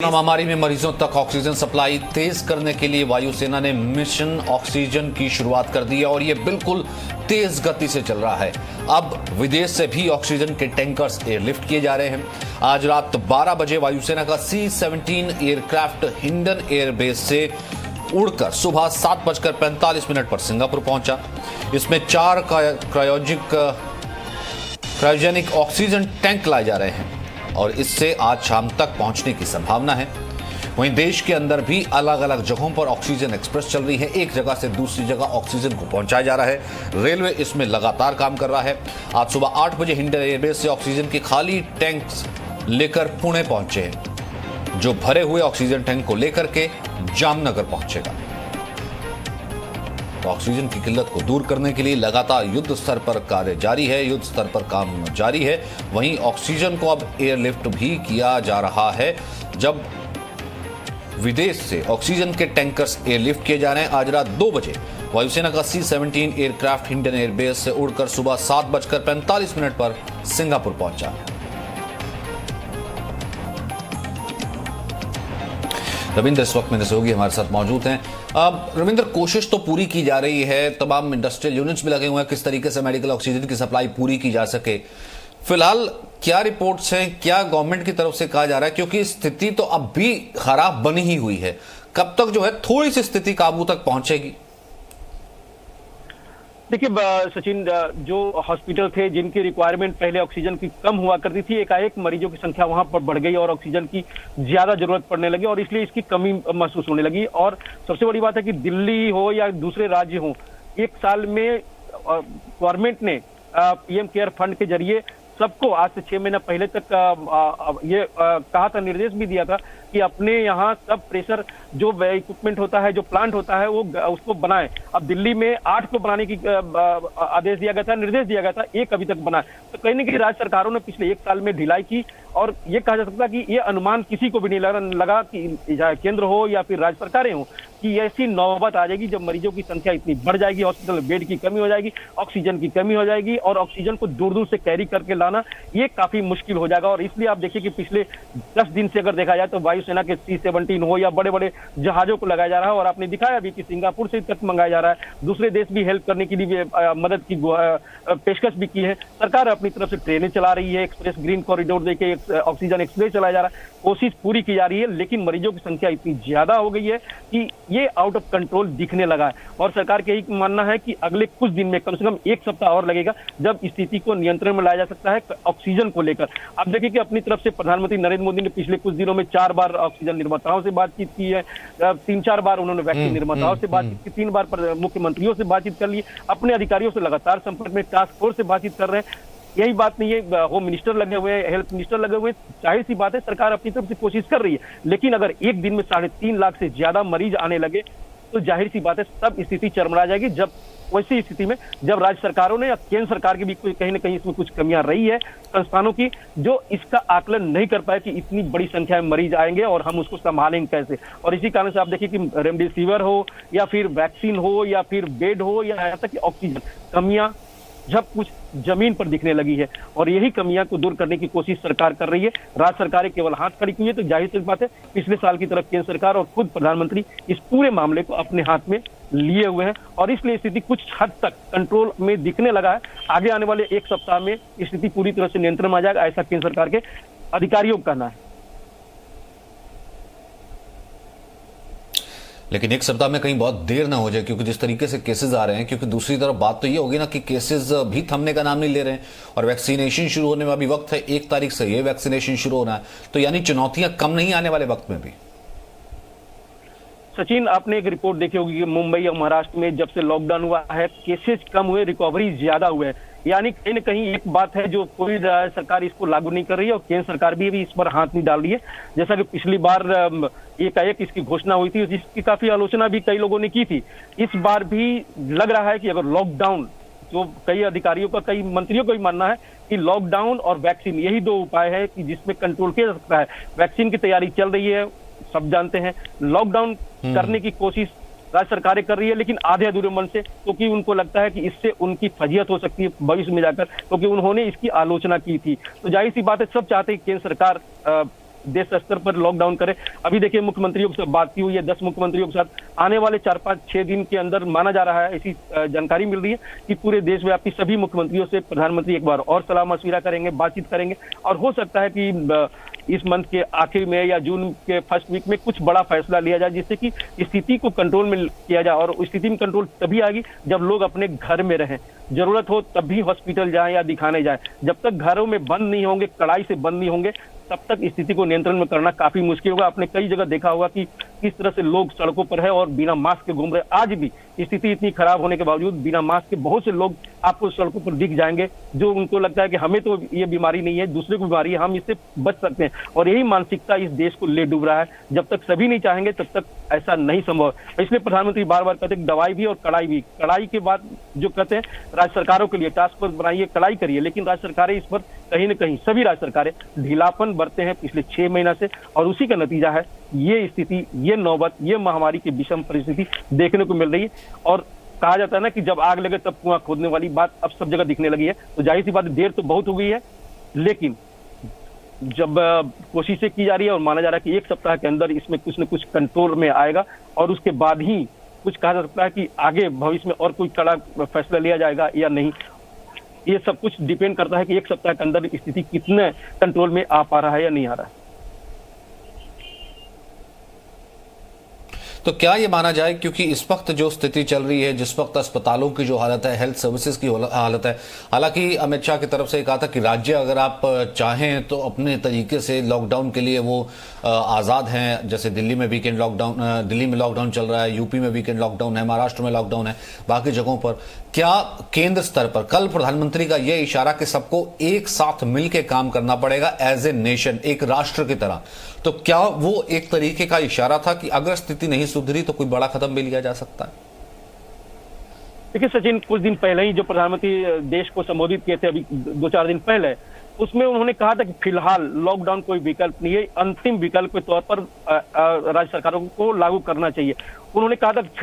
Corona महामारी में मरीजों तक ऑक्सीजन सप्लाई तेज करने के लिए वायुसेना ने मिशन ऑक्सीजन की शुरुआत कर दी है और ये बिल्कुल तेज गति से चल रहा है। अब विदेश से भी ऑक्सीजन के टैंकर्स एयरलिफ्ट किए जा रहे हैं। आज रात 12 बजे वायुसेना का C-17 एयरक्राफ्ट हिंडन एयरबेस से उड़कर सुबह 7:45 पर सिंगापुर पहुंचा। इसमें 4 क्रायोजेनिक ऑक्सीजन टैंक लाए जा रहे हैं और इससे आज शाम तक पहुंचने की संभावना है। वहीं देश के अंदर भी अलग अलग जगहों पर ऑक्सीजन एक्सप्रेस चल रही है। एक जगह से दूसरी जगह ऑक्सीजन को पहुंचाया जा रहा है। रेलवे इसमें लगातार काम कर रहा है। आज सुबह 8 बजे हिंडन एयरबेस से ऑक्सीजन के खाली टैंक्स लेकर पुणे पहुंचे हैं, जो भरे हुए ऑक्सीजन टैंक को लेकर के जामनगर पहुंचेगा। तो ऑक्सीजन की किल्लत को दूर करने के लिए लगातार युद्ध स्तर पर कार्य जारी है, युद्ध स्तर पर काम जारी है। वहीं ऑक्सीजन को अब एयरलिफ्ट भी किया जा रहा है। जब विदेश से ऑक्सीजन के टैंकर्स एयरलिफ्ट किए जा रहे हैं। आज रात 2 बजे वायुसेना का C-17 एयरक्राफ्ट हिंडन एयरबेस से उड़कर सुबह 7:45 पर सिंगापुर पहुंचा। रविंद्र इस वक्त मेरे सहयोगी हमारे साथ मौजूद हैं। रविंद्र, कोशिश तो पूरी की जा रही है, तमाम इंडस्ट्रियल यूनिट्स भी लगे हुए हैं, किस तरीके से मेडिकल ऑक्सीजन की सप्लाई पूरी की जा सके। फिलहाल क्या रिपोर्ट्स हैं, क्या गवर्नमेंट की तरफ से कहा जा रहा है, क्योंकि स्थिति तो अब भी खराब बनी ही हुई है। कब तक जो है थोड़ी सी स्थिति काबू तक पहुंचेगी? देखिए सचिन, जो हॉस्पिटल थे जिनकी रिक्वायरमेंट पहले ऑक्सीजन की कम हुआ करती थी, एकाएक मरीजों की संख्या वहां पर बढ़ गई और ऑक्सीजन की ज्यादा जरूरत पड़ने लगी और इसलिए इसकी कमी महसूस होने लगी। और सबसे बड़ी बात है कि दिल्ली हो या दूसरे राज्य हो, एक साल में गवर्नमेंट ने पीएम केयर फंड के जरिए सबको आज से 6 महीना पहले तक ये कहा था, निर्देश भी दिया था कि अपने यहाँ सब प्रेशर जो इक्विपमेंट होता है, जो प्लांट होता है, वो उसको बनाए। अब दिल्ली में 8 को बनाने की आदेश दिया गया था, निर्देश दिया गया था, 1 अभी तक बना। तो कहीं ना कहीं राज्य सरकारों ने पिछले 1 साल में ढिलाई की और ये कहा जा सकता है कि ये अनुमान किसी को भी नहीं लगा कि केंद्र हो या फिर राज्य सरकारें हो कि ऐसी नौबत आ जाएगी जब मरीजों की संख्या इतनी बढ़ जाएगी, हॉस्पिटल में बेड की कमी हो जाएगी, ऑक्सीजन की कमी हो जाएगी और ऑक्सीजन को दूर दूर से कैरी करके लाना ये काफी मुश्किल हो जाएगा। और इसलिए आप देखिए कि पिछले 10 दिन से अगर देखा जाए तो वायुसेना के C-17 हो या बड़े बड़े जहाजों को लगाया जा रहा है और आपने दिखाया भी कि सिंगापुर से तक मंगाया जा रहा है। दूसरे देश भी हेल्प करने के लिए मदद की पेशकश भी की है। सरकार अपनी तरफ से ट्रेनें चला रही है, एक्सप्रेस ग्रीन कॉरिडोर देके ऑक्सीजन एक्सप्रेस चलाया जा रहा है, कोशिश पूरी की जा रही है। लेकिन मरीजों की संख्या इतनी ज्यादा हो गई है कि ये आउट ऑफ कंट्रोल दिखने लगा है और सरकार का यही मानना है कि अगले कुछ दिन में, कम से कम 1 सप्ताह और लगेगा, जब स्थिति को नियंत्रण में लाया जा सकता है ऑक्सीजन को लेकर। आप देखिए कि अपनी तरफ से प्रधानमंत्री नरेंद्र मोदी ने पिछले कुछ दिनों में 4 बार ऑक्सीजन निर्माताओं से बातचीत की है, 3-4 बार उन्होंने वैक्सीन निर्माताओं से बातचीत की, 3 बार मुख्यमंत्रियों से बातचीत कर ली, अपने अधिकारियों से लगातार संपर्क में, टास्क फोर्स से बातचीत कर रहे हैं। यही बात नहीं है, होम मिनिस्टर लगे हुए हैं, हेल्थ मिनिस्टर लगे हुए हैं। जाहिर सी बात है सरकार अपनी तरफ से कोशिश कर रही है, लेकिन अगर एक दिन में 3.5 लाख से ज्यादा मरीज आने लगे तो जाहिर सी बात है सब स्थिति चरमरा जाएगी। जब वैसी स्थिति में जब राज्य सरकारों ने या केंद्र सरकार की भी कहीं ना कहीं इसमें कुछ कमियां रही है संस्थानों की, जो इसका आकलन नहीं कर पाए कि इतनी बड़ी संख्या में मरीज आएंगे और हम उसको संभालेंगे कैसे। और इसी कारण से आप देखिए कि रेमडेसिविर हो या फिर वैक्सीन हो या फिर बेड हो या यहाँ तक कि ऑक्सीजन, कमियां जब कुछ जमीन पर दिखने लगी है और यही कमियां को दूर करने की कोशिश सरकार कर रही है। राज्य सरकारें केवल हाथ खड़ी की है, तो जाहिर सी बात है पिछले साल की तरफ केंद्र सरकार और खुद प्रधानमंत्री इस पूरे मामले को अपने हाथ में लिए हुए हैं और इसलिए स्थिति कुछ हद तक कंट्रोल में दिखने लगा है। आगे आने वाले 1 सप्ताह में स्थिति पूरी तरह से नियंत्रण में आ जाएगा, ऐसा केंद्र सरकार के अधिकारियों का कहना है। लेकिन 1 सप्ताह में कहीं बहुत देर ना हो जाए, क्योंकि जिस तरीके से केसेस आ रहे हैं, क्योंकि दूसरी तरफ बात तो ये होगी ना कि केसेस भी थमने का नाम नहीं ले रहे हैं और वैक्सीनेशन शुरू होने में अभी वक्त है, 1 तारीख से ये वैक्सीनेशन शुरू होना है, तो यानी चुनौतियां कम नहीं आने वाले वक्त में भी। सचिन, आपने एक रिपोर्ट देखी होगी कि मुंबई और महाराष्ट्र में जब से लॉकडाउन हुआ है केसेस कम हुए, रिकवरी ज्यादा हुए। यानी कहीं न कहीं एक बात है जो कोई सरकार इसको लागू नहीं कर रही है और केंद्र सरकार भी इस पर हाथ नहीं डाल रही है। जैसा कि पिछली बार एकाएक इसकी घोषणा हुई थी, जिसकी काफी आलोचना भी कई लोगों ने की थी। इस बार भी लग रहा है कि अगर लॉकडाउन, जो कई अधिकारियों का, कई मंत्रियों का भी मानना है कि लॉकडाउन और वैक्सीन यही 2 उपाय है कि जिसमें कंट्रोल किया जा सकता है। वैक्सीन की तैयारी चल रही है, सब जानते हैं। लॉकडाउन करने की कोशिश राज्य सरकारें कर रही है, लेकिन आधे अधूरे मन से, क्योंकि उनको लगता है कि इससे उनकी फजीहत हो सकती है भविष्य में जाकर, क्योंकि उन्होंने इसकी आलोचना की थी। तो जाहिर सी बात है सब चाहते हैं कि केंद्र सरकार देश स्तर पर लॉकडाउन करे। अभी देखिए मुख्यमंत्रियों के साथ बात की हुई है, 10 मुख्यमंत्रियों के साथ आने वाले 4-5-6 दिन के अंदर माना जा रहा है, ऐसी जानकारी मिल रही है कि पूरे देशव्यापी सभी मुख्यमंत्रियों से प्रधानमंत्री एक बार और सलाह मशविरा करेंगे, बातचीत करेंगे और हो सकता है कि इस मंथ के आखिर में या जून के फर्स्ट वीक में कुछ बड़ा फैसला लिया जाए जिससे कि स्थिति को कंट्रोल में किया जाए। और स्थिति में कंट्रोल तभी आएगी जब लोग अपने घर में रहें, जरूरत हो तब भी हॉस्पिटल जाएं या दिखाने जाएं। जब तक घरों में बंद नहीं होंगे, कड़ाई से बंद नहीं होंगे, तब तक स्थिति को नियंत्रण में करना काफी मुश्किल होगा। आपने कई जगह देखा होगा कि किस तरह से लोग सड़कों पर है और बिना मास्क के घूम रहे। आज भी स्थिति इतनी खराब होने के बावजूद बिना मास्क के बहुत से लोग आपको सड़कों पर दिख जाएंगे, जो उनको लगता है कि हमें तो ये बीमारी नहीं है, दूसरे को बीमारी है, हम इससे बच सकते हैं। और यही मानसिकता इस देश को ले डूब रहा है। जब तक सभी नहीं चाहेंगे तब तक ऐसा नहीं संभव। इसलिए प्रधानमंत्री बार बार कहते हैं दवाई भी और कड़ाई भी। कड़ाई के बाद जो कहते हैं राज्य सरकारों के लिए टास्क फोर्स बनाइए, कड़ाई करिए, लेकिन राज्य सरकारें इस पर कहीं न कहीं सभी राज्य सरकारें ढीलापन बरते हैं पिछले 6 महीना से और उसी का नतीजा है ये स्थिति, ये नौबत, ये महामारी की विषम परिस्थिति देखने को मिल रही है। और कहा जाता है ना कि जब आग लगे तब कुआं खोदने वाली बात अब सब जगह दिखने लगी है। तो जाहिर सी बात देर तो बहुत हो गई है, लेकिन जब कोशिशें की जा रही है और माना जा रहा है कि 1 सप्ताह के अंदर इसमें कुछ न कुछ कंट्रोल में आएगा और उसके बाद ही कुछ कहा जा सकता है कि आगे भविष्य में और कोई कड़ा फैसला लिया जाएगा या नहीं। ये सब कुछ डिपेंड करता है कि 1 सप्ताह के अंदर स्थिति कितने कंट्रोल में आ पा रहा है या नहीं आ रहा है। तो क्या ये माना जाए, क्योंकि इस वक्त जो स्थिति चल रही है, जिस वक्त अस्पतालों की जो हालत है, हेल्थ सर्विसेज की हालत है, हालांकि अमित शाह की तरफ से कहा था कि राज्य अगर आप चाहें तो अपने तरीके से लॉकडाउन के लिए वो आज़ाद हैं। जैसे दिल्ली में वीकेंड लॉकडाउन, दिल्ली में लॉकडाउन चल रहा है, यूपी में वीकेंड लॉकडाउन है, महाराष्ट्र में लॉकडाउन है, बाकी जगहों पर। क्या केंद्र स्तर पर कल प्रधानमंत्री का यह इशारा कि सबको एक साथ मिलकर काम करना पड़ेगा एज ए नेशन, एक राष्ट्र की तरह, तो क्या वो एक तरीके का इशारा था कि अगर स्थिति नहीं सुधरी तो कोई बड़ा कदम भी लिया जा सकता है? देखिए सचिन, कुछ दिन पहले ही जो प्रधानमंत्री देश को संबोधित किए थे, अभी 2-4 दिन पहले, उसमें उन्होंने कहा था कि फिलहाल लॉकडाउन कोई विकल्प नहीं है, अंतिम विकल्प के तौर पर राज्य सरकारों को लागू करना चाहिए। उन्होंने कहा था कि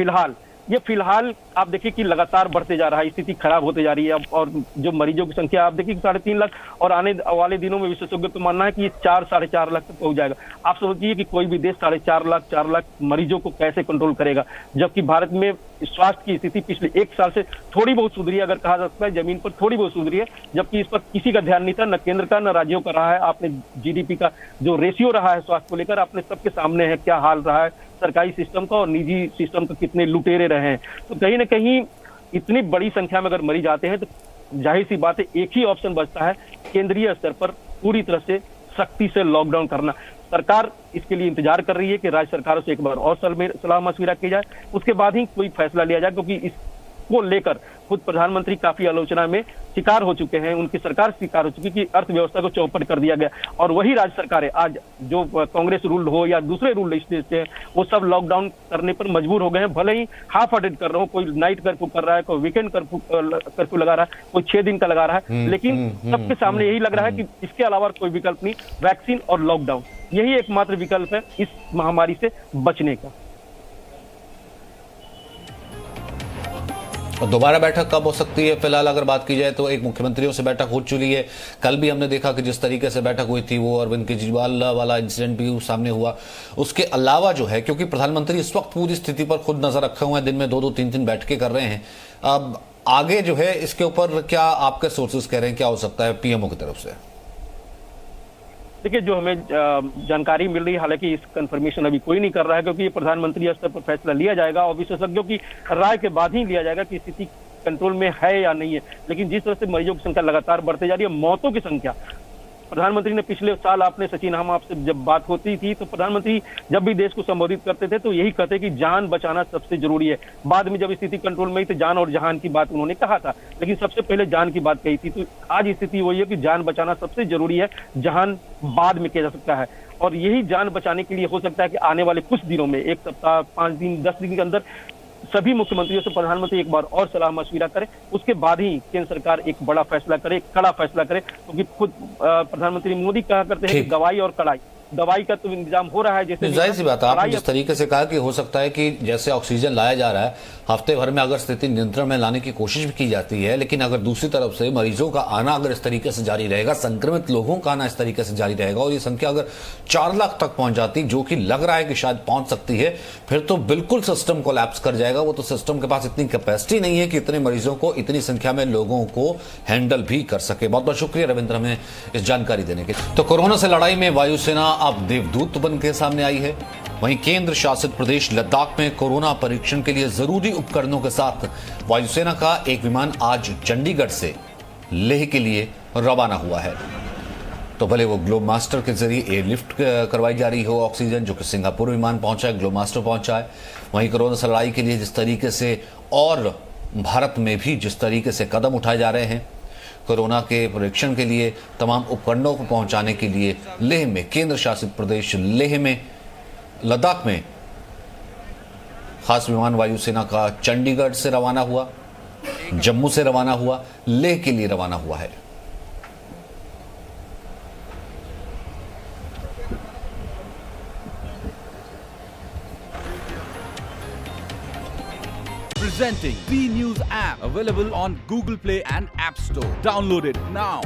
फिलहाल आप देखिए कि लगातार बढ़ते जा रहा है, स्थिति खराब होते जा रही है। और जो मरीजों की संख्या आप देखिए 3.5 लाख और आने वाले दिनों में विशेषज्ञों का मानना है कि ये 4-4.5 लाख तक पहुंच जाएगा। आप समझिए कि कोई भी देश 4.5 लाख मरीजों को कैसे कंट्रोल करेगा, जबकि भारत में स्वास्थ्य की स्थिति पिछले 1 साल से थोड़ी बहुत सुधरी है, अगर कहा जा सकता है जमीन पर थोड़ी बहुत सुधरी है, जबकि इस पर किसी का ध्यान नहीं था, न केंद्र का न राज्यों का रहा है। आपने जीडीपी का जो रेशियो रहा है स्वास्थ्य को लेकर, आपने सबके सामने है क्या हाल रहा है सरकारी सिस्टम का और निजी सिस्टम का, कितने लुटेरे रहे हैं। तो कहीं ना कहीं इतनी बड़ी संख्या में अगर मरीज आते हैं तो जाहिर सी बात है एक ही ऑप्शन बचता है, केंद्रीय स्तर पर पूरी तरह से सख्ती से लॉकडाउन करना। सरकार इसके लिए इंतजार कर रही है कि राज्य सरकारों से एक बार और सलाह मशविरा की जाए, उसके बाद ही कोई फैसला लिया जाए, क्योंकि इसको लेकर खुद प्रधानमंत्री काफी आलोचना में शिकार हो चुके हैं, उनकी सरकार शिकार हो चुकी कि अर्थव्यवस्था को चौपट कर दिया गया। और वही राज्य सरकारें आज जो कांग्रेस रूल हो या दूसरे रूल हैं, वो सब लॉकडाउन करने पर मजबूर हो गए हैं। भले ही हाफ हार्टेड कर रहे हो, कोई नाइट कर्फ्यू कर रहा है, कोई वीकेंड कर्फ्यू लगा रहा है, कोई 6 दिन का लगा रहा है, लेकिन सबके सामने यही लग रहा है कि इसके अलावा कोई विकल्प नहीं, वैक्सीन और लॉकडाउन यही एकमात्र विकल्प है इस महामारी से बचने का। और दोबारा बैठक कब हो सकती है? फिलहाल अगर बात की जाए तो एक मुख्यमंत्रियों से बैठक हो चुकी है। कल भी हमने देखा कि जिस तरीके से बैठक हुई थी वो अरविंद केजरीवाल वाला इंसिडेंट भी सामने हुआ। उसके अलावा जो है, क्योंकि प्रधानमंत्री इस वक्त पूरी स्थिति पर खुद नजर रखे हुए हैं, दिन में 2-2, 3-3 बैठकें कर रहे हैं। अब आगे जो है इसके ऊपर क्या आपके सोर्सेज कह रहे हैं, क्या हो सकता है पीएमओ की तरफ से? देखिए, जो हमें जानकारी मिल रही है, हालांकि इस कंफर्मेशन अभी कोई नहीं कर रहा है, क्योंकि ये प्रधानमंत्री स्तर पर फैसला लिया जाएगा और विशेषज्ञों की राय के बाद ही लिया जाएगा कि स्थिति कंट्रोल में है या नहीं है। लेकिन जिस तरह से मरीजों की संख्या लगातार बढ़ते जा रही है, मौतों की संख्या, प्रधानमंत्री ने पिछले साल, आपने सचिन, हम आपसे जब बात होती थी तो प्रधानमंत्री जब भी देश को संबोधित करते थे तो यही कहते कि जान बचाना सबसे जरूरी है। बाद में जब स्थिति कंट्रोल में ही तो जान और जहान की बात उन्होंने कहा था, लेकिन सबसे पहले जान की बात कही थी। तो आज स्थिति वही है कि जान बचाना सबसे जरूरी है, जहान बाद में किया जा सकता है। और यही जान बचाने के लिए हो सकता है कि आने वाले कुछ दिनों में, 1 सप्ताह, 5 दिन, 10 दिन के अंदर सभी मुख्यमंत्रियों से प्रधानमंत्री एक बार और सलाह मशविरा करे, उसके बाद ही केंद्र सरकार एक बड़ा फैसला करे, कड़ा फैसला करे। क्योंकि खुद प्रधानमंत्री मोदी कहा करते हैं कि दवाई और कड़ाई दवाई का तो इंतजाम हो रहा है। जैसे जाहिर सी बात है, आपने लड़ाई जिस तरीके से कहा कि हो सकता है कि जैसे ऑक्सीजन लाया जा रहा है, हफ्ते भर में अगर स्थिति नियंत्रण में लाने की कोशिश भी की जाती है, लेकिन अगर दूसरी तरफ से मरीजों का आना अगर इस तरीके से जारी रहेगा, संक्रमित लोगों का आना इस तरीके से जारी रहेगा और ये संख्या अगर 4 लाख तक पहुंच जाती, जो कि लग रहा है कि शायद पहुंच सकती है, फिर तो बिल्कुल सिस्टम कोलैप्स कर जाएगा। वो तो सिस्टम के पास इतनी कैपेसिटी नहीं है कि इतने मरीजों को, इतनी संख्या में लोगों को हैंडल भी कर सके। बहुत बहुत शुक्रिया रविंद्र हमें इस जानकारी देने के। तो कोरोना से लड़ाई में वायुसेना अब देवदूत बन के सामने आई है। वहीं केंद्र शासित प्रदेश लद्दाख में कोरोना परीक्षण के लिए जरूरी उपकरणों के साथ वायुसेना का एक विमान आज चंडीगढ़ से लेह के लिए रवाना हुआ है। तो भले वो ग्लोब मास्टर के जरिए एयरलिफ्ट करवाई जा रही हो ऑक्सीजन, जो कि सिंगापुर विमान पहुंचा है, ग्लोब मास्टर पहुंचा है। वहीं कोरोना से लड़ाई के लिए जिस तरीके से और भारत में भी जिस तरीके से कदम उठाए जा रहे हैं, कोरोना के परीक्षण के लिए तमाम उपकरणों को पहुंचाने के लिए लेह में, केंद्र शासित प्रदेश लेह में, लद्दाख में खास विमान वायुसेना का चंडीगढ़ से रवाना हुआ, जम्मू से रवाना हुआ, लेह के लिए रवाना हुआ है। Presenting B News app, available on Google Play and App Store. Download it now.